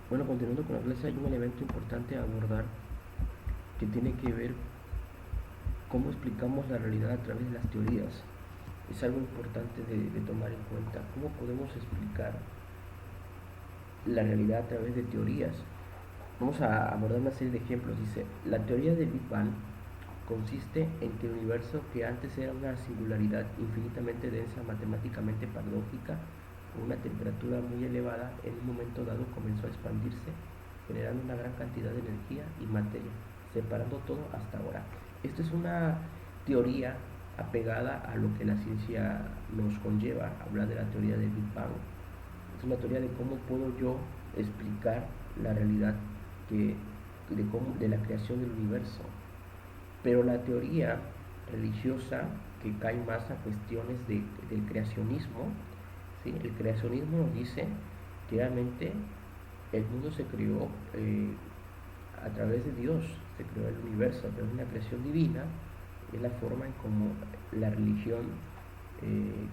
Bueno, continuando con la clase, hay un elemento importante a abordar que tiene que ver cómo explicamos la realidad a través de las teorías. Es algo importante de tomar en cuenta. ¿Cómo podemos explicar la realidad a través de teorías? Vamos a abordar una serie de ejemplos. Dice, la teoría del Big Bang consiste en que el universo, que antes era una singularidad infinitamente densa, matemáticamente paradójica, con una temperatura muy elevada, en un momento dado comenzó a expandirse, generando una gran cantidad de energía y materia, separando todo hasta ahora. Esto es una teoría apegada a lo que la ciencia nos conlleva, habla de la teoría del Big Bang. Es una teoría de cómo puedo yo explicar la realidad que, de la creación del universo. Pero la teoría religiosa, que cae más a cuestiones del creacionismo, ¿sí? El creacionismo nos dice que realmente el mundo se creó a través de Dios, se creó el universo a través de una creación divina. Es la forma en cómo la religión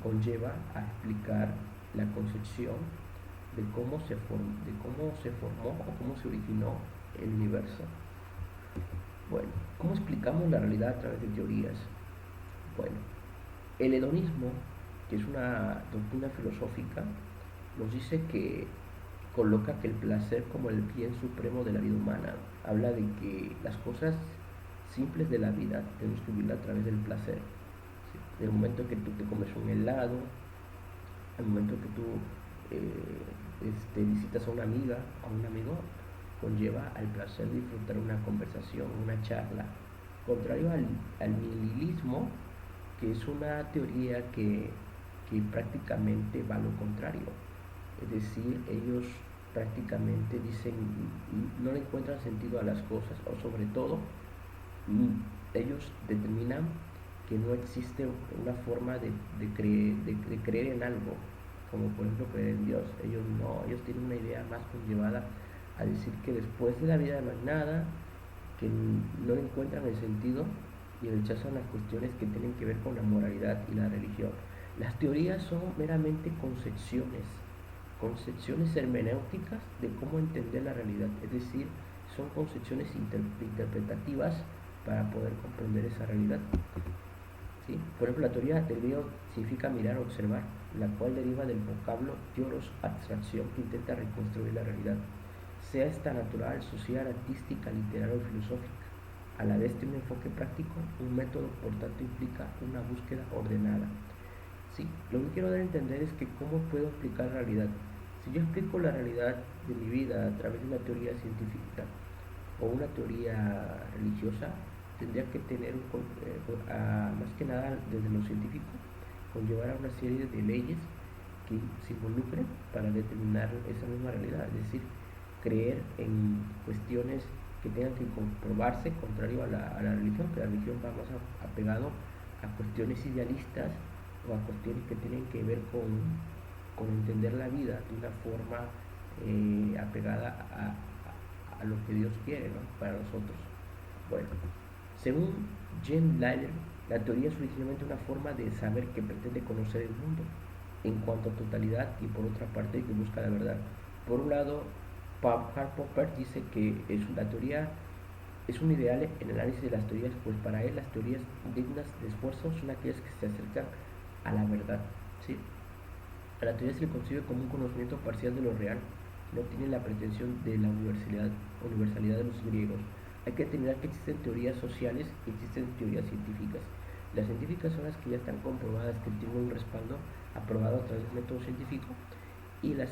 conlleva a explicar la concepción de cómo se formó o cómo se originó el universo. Bueno, ¿cómo explicamos la realidad a través de teorías? Bueno, el hedonismo, que es una doctrina filosófica, nos dice que coloca que el placer como el bien supremo de la vida humana. Habla de que las cosas simples de la vida tenemos que vivirla a través del placer. ¿Sí? Del momento que tú te comes un helado, al momento que tú visitas a una amiga, a un amigo, conlleva al placer de disfrutar una conversación, una charla. Contrario al nihilismo, que es una teoría que prácticamente va a lo contrario. Es decir, ellos prácticamente dicen, no le encuentran sentido a las cosas, o sobre todo, ellos determinan que no existe una forma de creer en algo, como por ejemplo creer en Dios. Ellos no, ellos tienen una idea más conllevada a decir que después de la vida no hay nada, que no le encuentran el sentido y rechazan las cuestiones que tienen que ver con la moralidad y la religión. Las teorías son meramente concepciones hermenéuticas de cómo entender la realidad, es decir, son concepciones interpretativas para poder comprender esa realidad. ¿Sí? Por ejemplo, la teoría del griego significa mirar o observar, la cual deriva del vocablo teoros, abstracción, que intenta reconstruir la realidad, sea esta natural, social, artística, literaria o filosófica. A la vez tiene un enfoque práctico, un método, por tanto implica una búsqueda ordenada. ¿Sí? Lo que quiero dar a entender es que cómo puedo explicar la realidad. Si yo explico la realidad de mi vida a través de una teoría científica o una teoría religiosa, tendría que tener, más que nada desde lo científico, conllevar a una serie de leyes que se involucren para determinar esa misma realidad, es decir, creer en cuestiones que tengan que comprobarse contrario a la religión, que la religión va más apegado a cuestiones idealistas o a cuestiones que tienen que ver con entender la vida de una forma apegada a lo que Dios quiere, ¿no? Para nosotros. Bueno, según Jean Lyell, la teoría es originalmente una forma de saber que pretende conocer el mundo en cuanto a totalidad y por otra parte que busca la verdad. Por un lado, Karl Popper dice que la teoría es un ideal en el análisis de las teorías, pues para él las teorías dignas de esfuerzo son aquellas que se acercan a la verdad. ¿Sí? A la teoría se le concibe como un conocimiento parcial de lo real, no tiene la pretensión de la universalidad de los griegos. Hay que determinar que existen teorías sociales y existen teorías científicas. Las científicas son las que ya están comprobadas, que tienen un respaldo aprobado a través del método científico, y las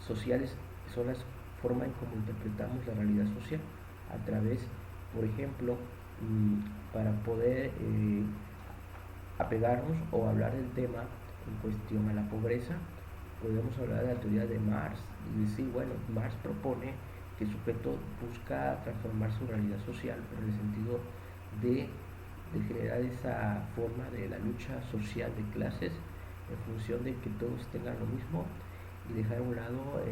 sociales son las formas en cómo interpretamos la realidad social a través, por ejemplo, para poder apegarnos o hablar del tema en cuestión a la pobreza, podemos hablar de la teoría de Marx y decir, bueno, Marx propone que el sujeto busca transformar su realidad social en el sentido de, de generar esa forma de la lucha social de clases en función de que todos tengan lo mismo y dejar a un lado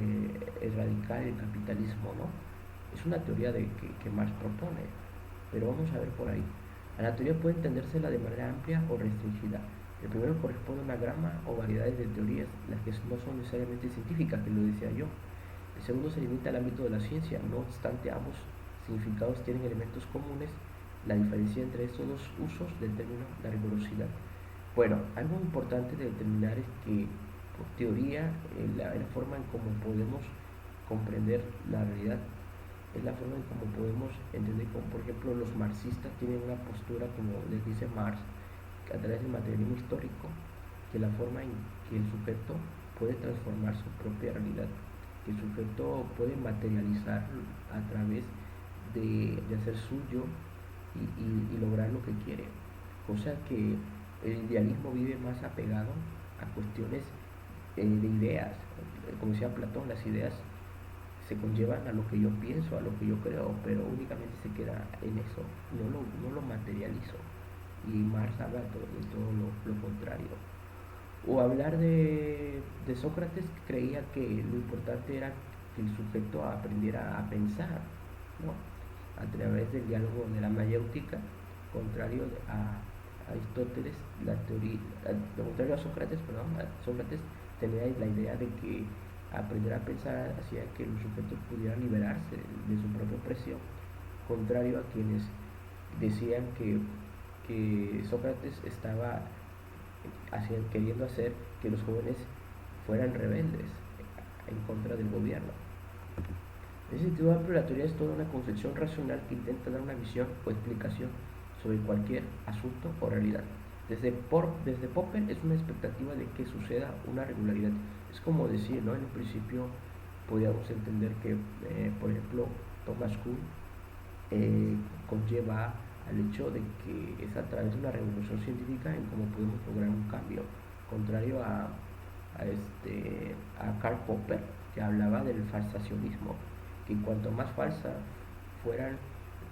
erradicar el capitalismo, ¿no? Es una teoría que Marx propone, pero vamos a ver por ahí. A la teoría puede entendérsela de manera amplia o restringida. El primero corresponde a una gama o variedades de teorías, las que no son necesariamente científicas, que lo decía yo. El segundo se limita al ámbito de la ciencia, no obstante ambos significados tienen elementos comunes. La diferencia entre estos dos usos del término la rigurosidad. Bueno, algo importante de determinar es que, por teoría, la forma en cómo podemos comprender la realidad es la forma en cómo podemos entender, como por ejemplo los marxistas tienen una postura, como les dice Marx, que a través del materialismo histórico, que la forma en que el sujeto puede transformar su propia realidad, que el sujeto puede materializar a través de hacer suyo y lograr lo que quiere, cosa que el idealismo vive más apegado a cuestiones de ideas, como decía Platón, las ideas se conllevan a lo que yo pienso, a lo que yo creo, pero únicamente se queda en eso, no lo materializo. Y Marx habla de todo lo contrario. O hablar de Sócrates, que creía que lo importante era que el sujeto aprendiera a pensar, ¿no? A través del diálogo de la mayéutica, contrario a Aristóteles, la teoría, contrario a Sócrates, perdón, a Sócrates tenía la idea de que aprender a pensar hacía que los sujetos pudieran liberarse de su propia opresión, contrario a quienes decían que Sócrates estaba queriendo hacer que los jóvenes fueran rebeldes en contra del gobierno. En ese sentido amplio, la teoría es toda una concepción racional que intenta dar una visión o explicación sobre cualquier asunto o realidad. Desde Popper es una expectativa de que suceda una regularidad. Es como decir, ¿no? En un principio podríamos entender que, por ejemplo, Thomas Kuhn conlleva al hecho de que es a través de una revolución científica en cómo podemos lograr un cambio, contrario a Karl Popper, que hablaba del falsacionismo, que cuanto más falsa fuera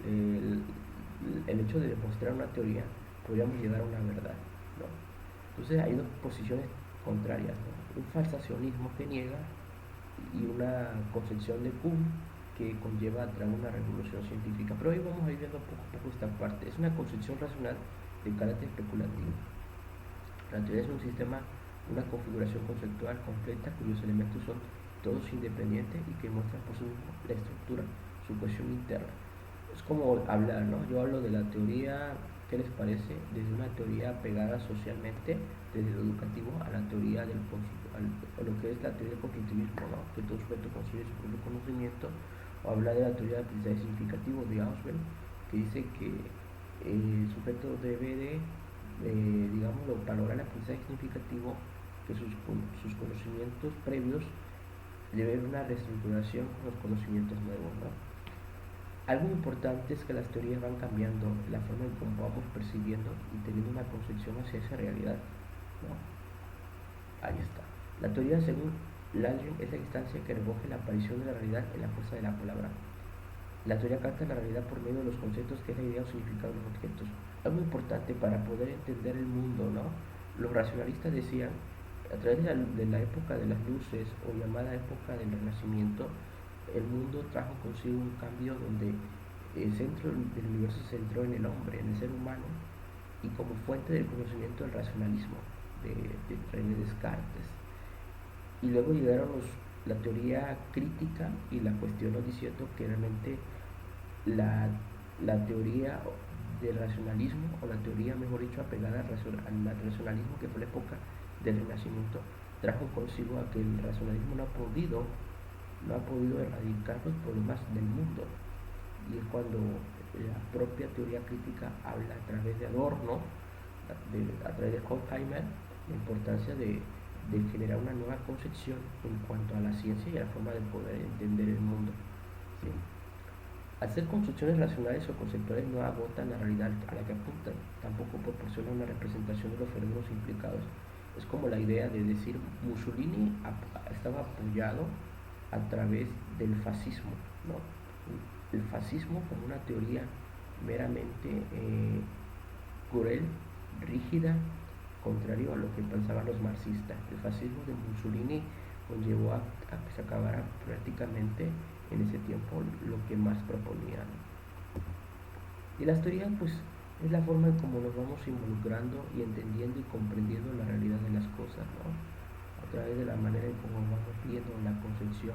el hecho de demostrar una teoría, podríamos llegar a una verdad, ¿no? Entonces hay dos posiciones contrarias, ¿no? Un falsacionismo que niega y una concepción de Kuhn que conlleva a través una revolución científica. Pero hoy vamos a ir viendo poco a poco esta parte. Es una concepción racional de carácter especulativo. La teoría es un sistema, una configuración conceptual completa cuyos elementos son todos independientes y que muestran por sí mismo la estructura, su cohesión interna. Es como hablar, ¿no? Yo hablo de la teoría, ¿qué les parece? Desde una teoría pegada socialmente, desde lo educativo, a la teoría a lo que es la teoría del constructivismo, ¿no? Que todo sujeto construye su propio conocimiento, o hablar de la teoría del aprendizaje significativo de Ausubel, que dice que el sujeto debe de, digámoslo, para lograr el aprendizaje significativo, que sus conocimientos previos debe haber una reestructuración con los conocimientos nuevos, ¿no? Algo importante es que las teorías van cambiando la forma en cómo vamos percibiendo y teniendo una concepción hacia esa realidad, ¿no? Ahí está. La teoría, según Lallium, es la instancia que recoge la aparición de la realidad en la fuerza de la palabra. La teoría capta la realidad por medio de los conceptos, que es la idea o significado de los objetos. Algo importante para poder entender el mundo, ¿no? Los racionalistas decían, a través de la época de las luces, o llamada época del Renacimiento, el mundo trajo consigo un cambio donde el centro del universo se centró en el hombre, en el ser humano, y como fuente del conocimiento del racionalismo de René Descartes. Y luego llegaron la teoría crítica y la cuestionó diciendo que realmente la teoría del racionalismo, o la teoría, mejor dicho, apegada al racionalismo, que fue la época del Renacimiento, trajo consigo a que el racionalismo no ha podido erradicar los problemas del mundo. Y es cuando la propia teoría crítica habla a través de Adorno, a través de Horkheimer, la importancia de generar una nueva concepción en cuanto a la ciencia y a la forma de poder entender el mundo, ¿sí? Hacer construcciones racionales o conceptuales no agotan la realidad a la que apuntan, tampoco proporciona una representación de los fenómenos implicados. Es como la idea de decir, Mussolini estaba apoyado a través del fascismo, ¿no? El fascismo como una teoría meramente cruel, rígida, contrario a lo que pensaban los marxistas. El fascismo de Mussolini conllevó a que se acabara prácticamente en ese tiempo lo que más proponían. Y las teorías, pues, es la forma en cómo nos vamos involucrando y entendiendo y comprendiendo la realidad de las cosas, ¿no? A través de la manera en cómo vamos viendo la concepción